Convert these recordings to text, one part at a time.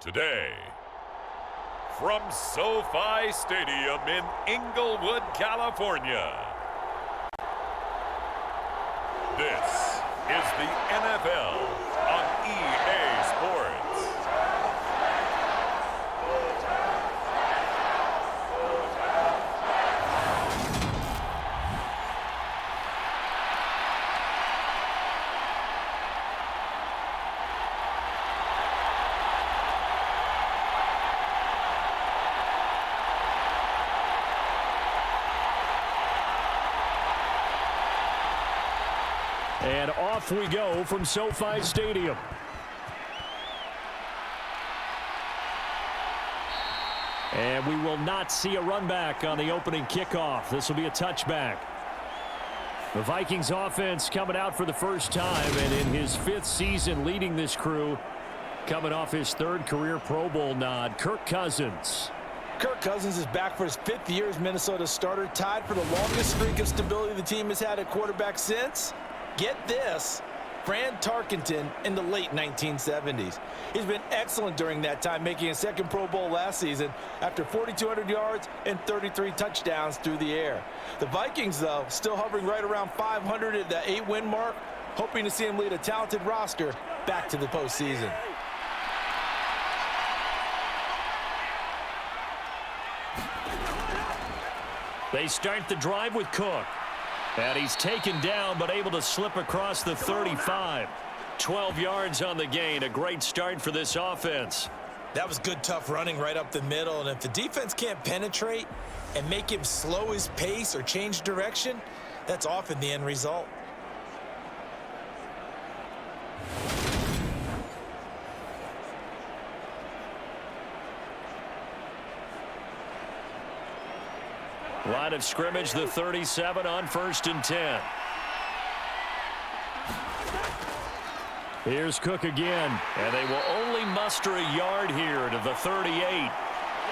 Today, from SoFi Stadium in Inglewood, California, this is the NFL on EA Sports. And off we go from SoFi Stadium. And we will not see a run back on the opening kickoff. This will be a touchback. The Vikings offense coming out for the first time, and in his 5th season leading this crew, coming off his 3rd career Pro Bowl nod, Kirk Cousins. Kirk Cousins is back for his 5th year as Minnesota's starter, tied for the longest streak of stability the team has had at quarterback since, get this, Fran Tarkenton in the late 1970s. He's been excellent during that time, making a 2nd Pro Bowl last season after 4,200 yards and 33 touchdowns through the air. The Vikings, though, still hovering right around 500 at the 8-win mark, hoping to see him lead a talented roster back to the postseason. They start the drive with Cook. And he's taken down, but able to slip across the 35. 12 yards on the gain. A great start for this offense. That was good, tough running right up the middle. And if the defense can't penetrate and make him slow his pace or change direction, that's often the end result. Line of scrimmage, the 37 on 1st and 10. Here's Cook again, and they will only muster a yard here to the 38.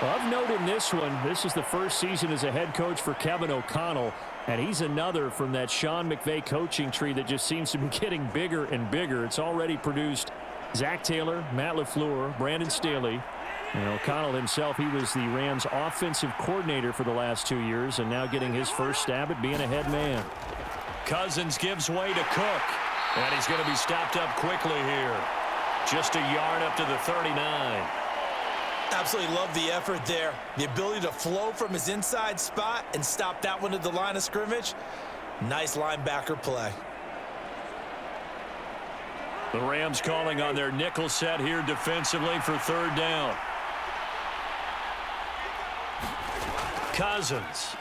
Of note in this one, this is the first season as a head coach for Kevin O'Connell, and he's another from that Sean McVay coaching tree that just seems to be getting bigger and bigger. It's already produced Zach Taylor, Matt LaFleur, Brandon Staley. And O'Connell himself, he was the Rams offensive coordinator for the last 2 years and now getting his first stab at being a head man. Cousins gives way to Cook, and he's going to be stopped up quickly here. Just a yard up to the 39. Absolutely love the effort there. The ability to flow from his inside spot and stop that one at the line of scrimmage. Nice linebacker play. The Rams calling on their nickel set here defensively for 3rd down. Cousins.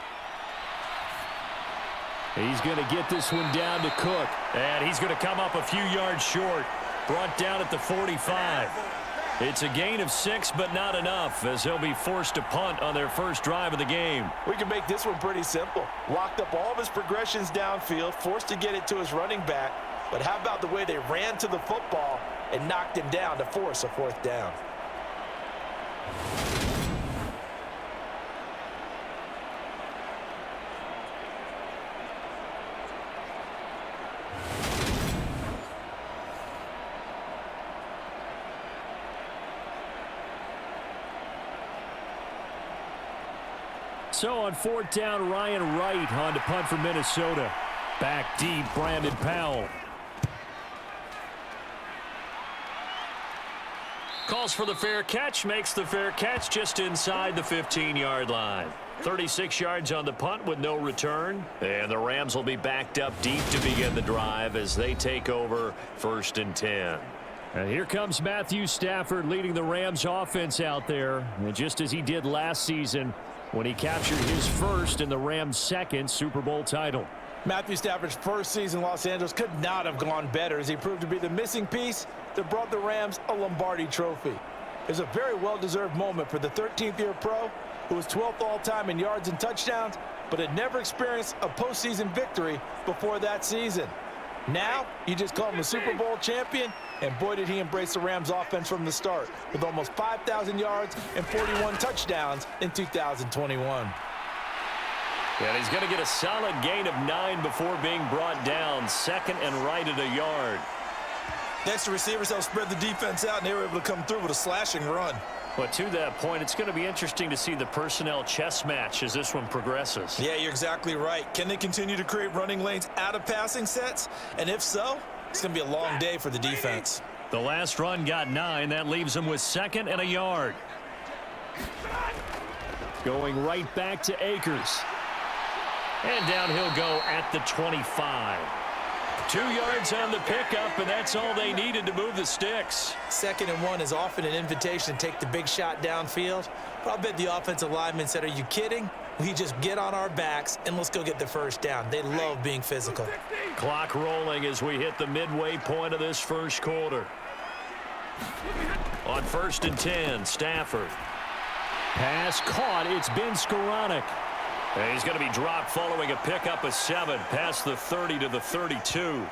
He's going to get this one down to Cook. And he's going to come up a few yards short. Brought down at the 45. It's a gain of 6, but not enough, as he'll be forced to punt on their first drive of the game. We can make this one pretty simple. Locked up all of his progressions downfield, forced to get it to his running back. But how about the way they ran to the football and knocked him down to force a 4th down? So on 4th down, Ryan Wright on to punt for Minnesota. Back deep, Brandon Powell. Calls for the fair catch, makes the fair catch just inside the 15-yard line. 36 yards on the punt with no return. And the Rams will be backed up deep to begin the drive as they take over 1st and 10. And here comes Matthew Stafford leading the Rams offense out there. And just as he did last season when he captured his 1st and the Rams' 2nd Super Bowl title. Matthew Stafford's 1st season in Los Angeles could not have gone better as he proved to be the missing piece that brought the Rams a Lombardi trophy. It's a very well-deserved moment for the 13th-year pro who was 12th all-time in yards and touchdowns, but had never experienced a postseason victory before that season. Now, you just call him a Super Bowl champion, and boy did he embrace the Rams offense from the start with almost 5,000 yards and 41 touchdowns in 2021. And he's going to get a solid gain of 9 before being brought down. 2nd and right at a yard. Next to receivers, they'll spread the defense out, and they were able to come through with a slashing run. But to that point, it's going to be interesting to see the personnel chess match as this one progresses. Yeah, you're exactly right. Can they continue to create running lanes out of passing sets? And if so, it's going to be a long day for the defense. The last run got 9. That leaves them with 2nd and a yard. Going right back to Akers. And down he'll go at the 25. 2 yards on the pickup, and that's all they needed to move the sticks. 2nd and 1 is often an invitation to take the big shot downfield. But I bet the offensive linemen said, are you kidding? We just get on our backs and let's go get the first down. They love being physical. Clock rolling as we hit the midway point of this first quarter. On 1st and 10, Stafford. Pass caught. It's been Skoranek. And he's going to be dropped following a pickup of 7 past the 30 to the 32.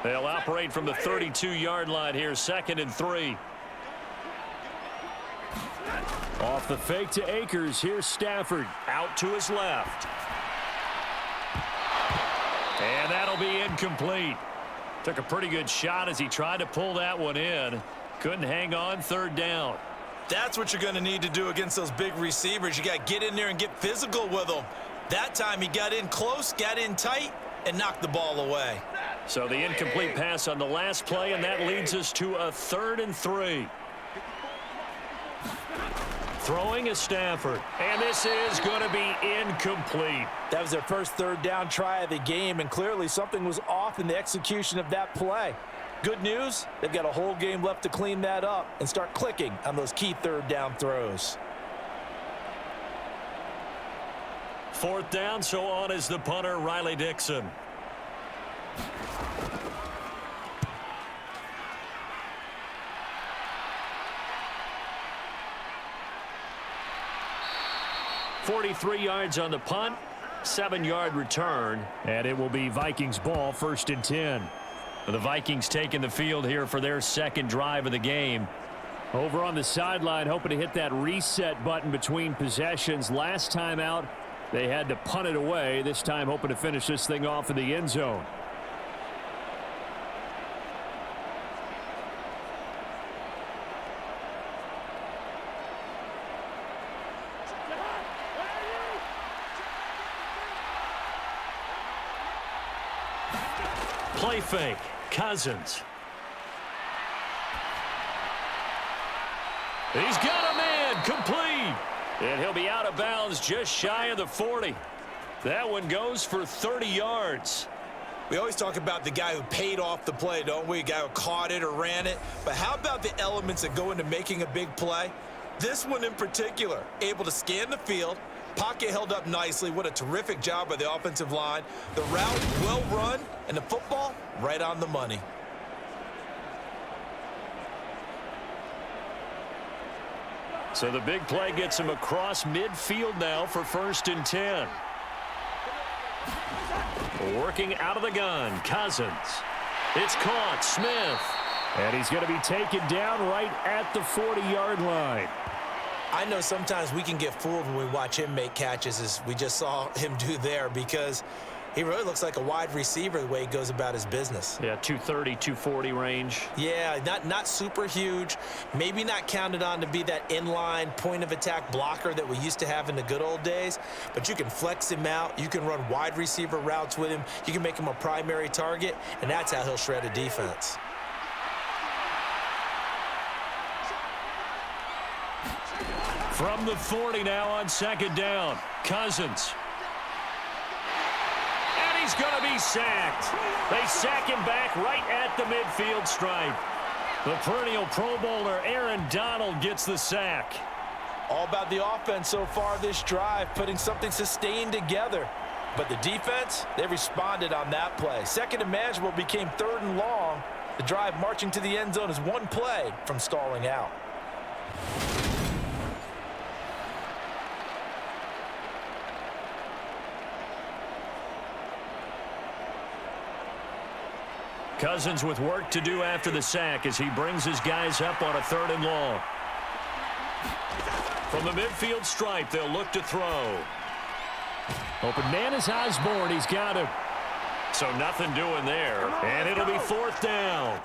They'll operate from the 32-yard line here, 2nd and 3. Off the fake to Akers. Here's Stafford out to his left. And that'll be incomplete. Took a pretty good shot as he tried to pull that one in. Couldn't hang on, 3rd down. That's what you're going to need to do against those big receivers. You got to get in there and get physical with them. That time he got in close, got in tight, and knocked the ball away. So the incomplete pass on the last play, and that leads us to a 3rd and 3. Throwing is Stafford, and this is going to be incomplete. That was their first 3rd down try of the game, and clearly something was off in the execution of that play. Good news, they've got a whole game left to clean that up and start clicking on those key 3rd down throws. 4th down, so on is the punter, Riley Dixon. .43 yards on the punt, 7-yard return, and it will be Vikings ball, 1st and 10. The Vikings taking the field here for their 2nd drive of the game. Over on the sideline, hoping to hit that reset button between possessions. Last time out, they had to punt it away. This time, hoping to finish this thing off in the end zone. Play fake. Cousins. He's got a man. Complete. And he'll be out of bounds just shy of the 40. That one goes for 30 yards. We always talk about the guy who paid off the play, don't we? A guy who caught it or ran it. But how about the elements that go into making a big play? This one in particular, able to scan the field. Pocket held up nicely. What a terrific job by the offensive line. The route well run, and the football right on the money. So the big play gets him across midfield now for 1st and 10. Working out of the gun, Cousins. It's caught, Smith. And he's going to be taken down right at the 40-yard line. I know sometimes we can get fooled when we watch him make catches, as we just saw him do there, because he really looks like a wide receiver the way he goes about his business. Yeah, 230, 240 range. Yeah, not super huge. Maybe not counted on to be that inline point-of-attack blocker that we used to have in the good old days, but you can flex him out. You can run wide receiver routes with him. You can make him a primary target, and that's how he'll shred a defense. From the 40 now on 2nd down, Cousins. And he's going to be sacked. They sack him back right at the midfield stripe. The perennial Pro Bowler Aaron Donald gets the sack. All about the offense so far this drive, putting something sustained together. But the defense, they responded on that play. 2nd and manageable became 3rd and long. The drive marching to the end zone is one play from stalling out. Cousins with work to do after the sack as he brings his guys up on a 3rd and long. From the midfield stripe, they'll look to throw. Open man is Osborne. He's got him. So nothing doing there. And it'll be 4th down.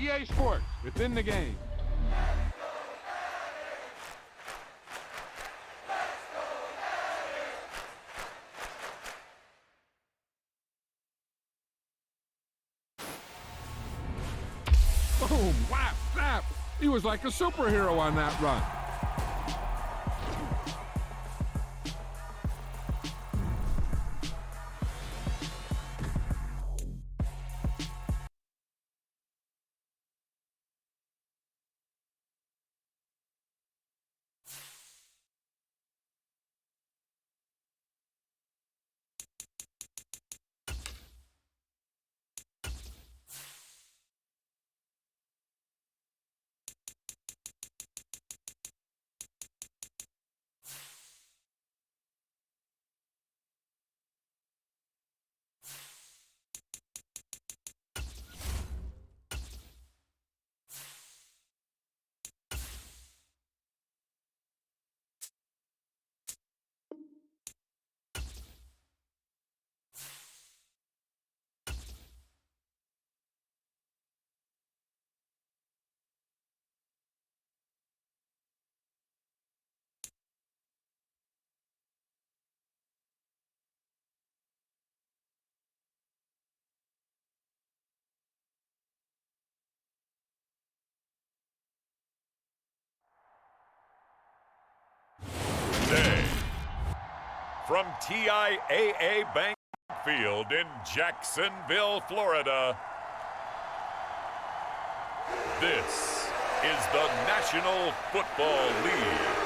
EA Sports, within the game. Boom, whap, snap. He was like a superhero on that run. Today, from TIAA Bank Field in Jacksonville, Florida, this is the National Football League.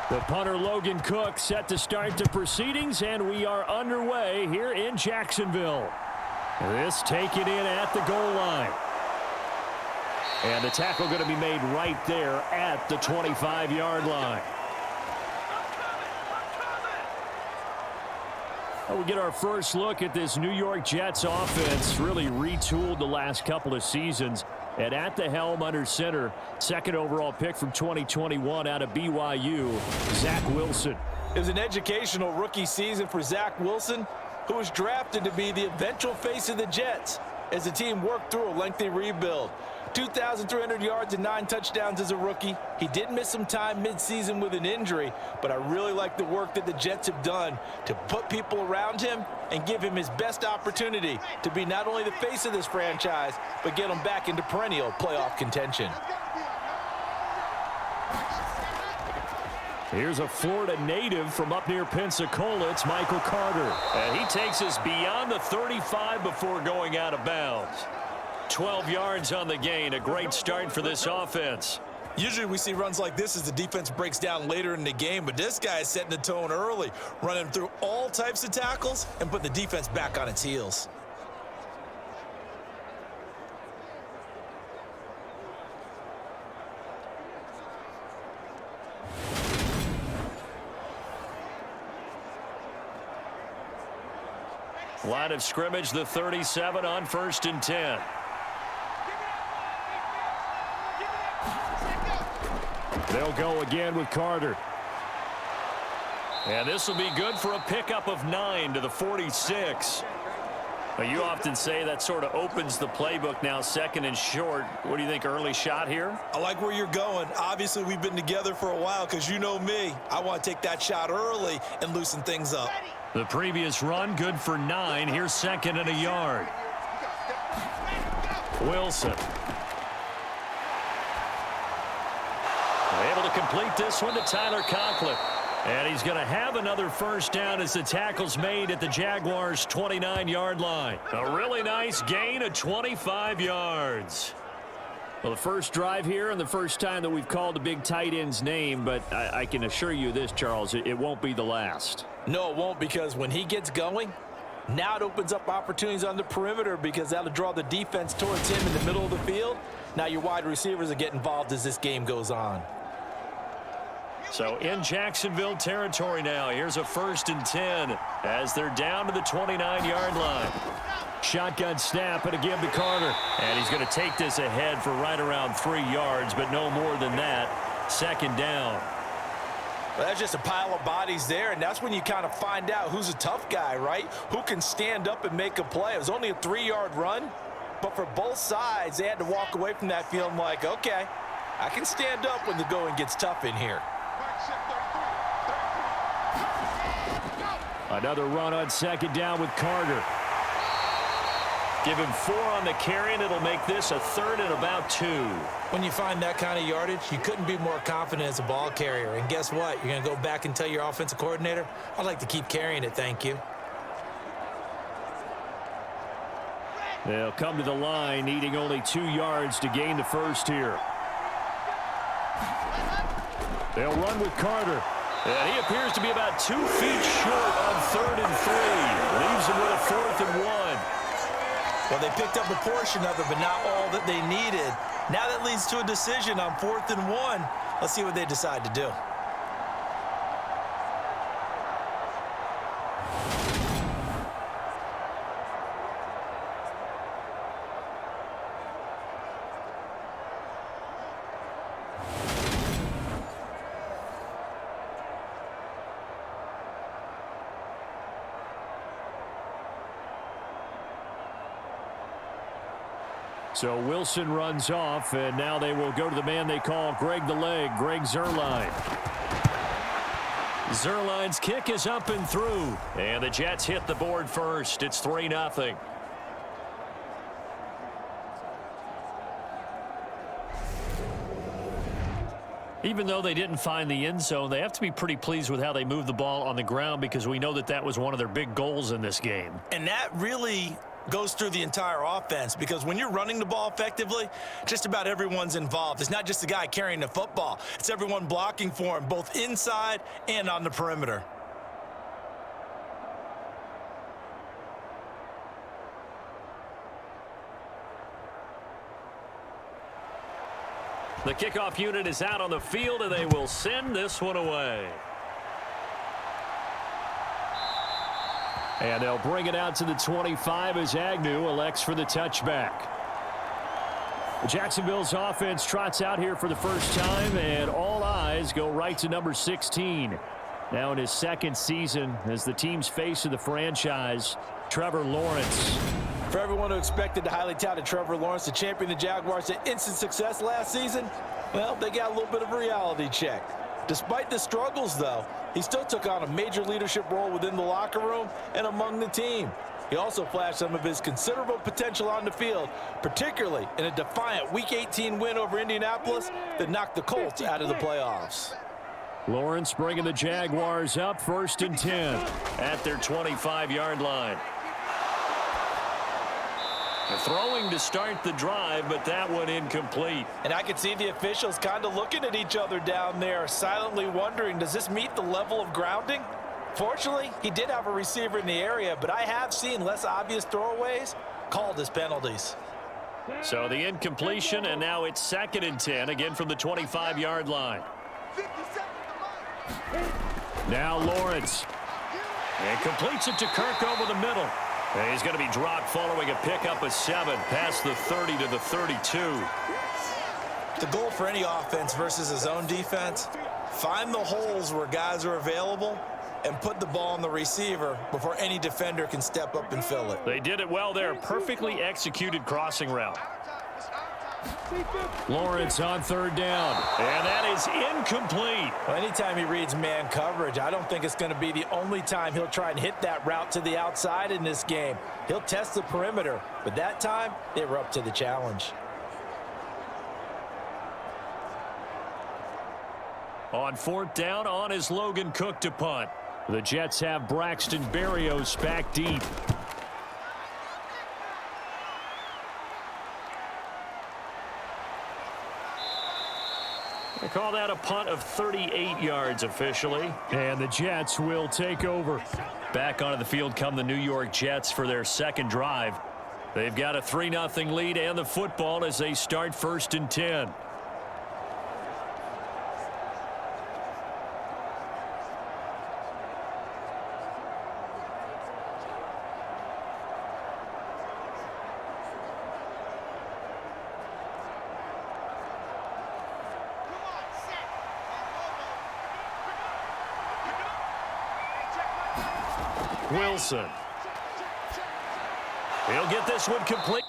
The punter Logan Cook set to start the proceedings, and we are underway here in Jacksonville. This taken in at the goal line. And the tackle going to be made right there at the 25-yard line. Well, we get our first look at this New York Jets offense, really retooled the last couple of seasons. And at the helm under center, 2nd overall pick from 2021 out of BYU, Zach Wilson. It was an educational rookie season for Zach Wilson, who was drafted to be the eventual face of the Jets as the team worked through a lengthy rebuild. 2,300 yards and 9 touchdowns as a rookie. He did miss some time midseason with an injury, but I really like the work that the Jets have done to put people around him and give him his best opportunity to be not only the face of this franchise, but get him back into perennial playoff contention. Here's a Florida native from up near Pensacola. It's Michael Carter. And he takes us beyond the 35 before going out of bounds. 12 yards on the gain. A great start for this offense. Usually we see runs like this as the defense breaks down later in the game, but this guy is setting the tone early, running through all types of tackles and putting the defense back on its heels. Line of scrimmage, the 37 on 1st and 10. They'll go again with Carter. And this will be good for a pickup of 9 to the 46. But you often say that sort of opens the playbook now, 2nd and short. What do you think, early shot here? I like where you're going. Obviously, we've been together for a while because you know me. I want to take that shot early and loosen things up. The previous run, good for 9. Here's 2nd and a yard. Wilson. Able to complete this one to Tyler Conklin. And he's going to have another first down as the tackle's made at the Jaguars' 29-yard line. A really nice gain of 25 yards. Well, the first drive here and the first time that we've called a big tight end's name, but I can assure you this, Charles, it won't be the last. No, it won't, because when he gets going, now it opens up opportunities on the perimeter because that'll draw the defense towards him in the middle of the field. Now your wide receivers will get involved as this game goes on. So in Jacksonville territory now. Here's a 1st and 10 as they're down to the 29-yard line. Shotgun snap and again to Carter. And he's going to take this ahead for right around 3 yards, but no more than that. 2nd down. Well, that's just a pile of bodies there, and that's when you kind of find out who's a tough guy, right? Who can stand up and make a play. It was only a 3-yard run, but for both sides, they had to walk away from that feeling like, okay, I can stand up when the going gets tough in here. Another run on 2nd down with Carter. Give him 4 on the carry, and it'll make this a 3rd and about 2. When you find that kind of yardage, you couldn't be more confident as a ball carrier. And guess what? You're going to go back and tell your offensive coordinator, I'd like to keep carrying it, thank you. They'll come to the line, needing only 2 yards to gain the first here. They'll run with Carter. And he appears to be about 2 feet short on 3rd and 3. Leaves him with a 4th and 1. Well, they picked up a portion of it, but not all that they needed. Now that leads to a decision on 4th and 1. Let's see what they decide to do. So Wilson runs off, and now they will go to the man they call Greg the Leg, Greg Zuerlein. Zuerlein's kick is up and through, and the Jets hit the board first. It's 3-0. Even though they didn't find the end zone, they have to be pretty pleased with how they moved the ball on the ground because we know that that was one of their big goals in this game. And that really goes through the entire offense because when you're running the ball effectively, just about everyone's involved. It's not just the guy carrying the football. It's everyone blocking for him, both inside and on the perimeter. The kickoff unit is out on the field, and they will send this one away. And they'll bring it out to the 25 as Agnew elects for the touchback. Jacksonville's offense trots out here for the first time, and all eyes go right to number 16. Now in his 2nd season as the team's face of the franchise, Trevor Lawrence. For everyone who expected the highly touted Trevor Lawrence to champion the Jaguars to instant success last season, well, they got a little bit of a reality check. Despite the struggles, though, he still took on a major leadership role within the locker room and among the team. He also flashed some of his considerable potential on the field, particularly in a defiant Week 18 win over Indianapolis that knocked the Colts out of the playoffs. Lawrence bringing the Jaguars up 1st and 10 at their 25-yard line. Throwing to start the drive, but that one incomplete. And I could see the officials kind of looking at each other down there, silently wondering, does this meet the level of grounding? Fortunately, he did have a receiver in the area, but I have seen less obvious throwaways called as penalties. So the incompletion, and now it's 2nd and 10, again from the 25-yard line. Now Lawrence. And completes it to Kirk over the middle. And he's going to be dropped following a pickup of 7 past the 30 to the 32. The goal for any offense versus his own defense, find the holes where guys are available and put the ball on the receiver before any defender can step up and fill it. They did it well there. Perfectly executed crossing route. Lawrence on 3rd down. And that is incomplete. Well, anytime he reads man coverage, I don't think it's going to be the only time he'll try and hit that route to the outside in this game. He'll test the perimeter, but that time they were up to the challenge. On 4th down, on is Logan Cook to punt. The Jets have Braxton Berrios back deep. They call that a punt of 38 yards officially. And the Jets will take over. Back onto the field come the New York Jets for their 2nd drive. They've got a 3-0 lead and the football as they start 1st and 10. Wilson. He'll get this one complete.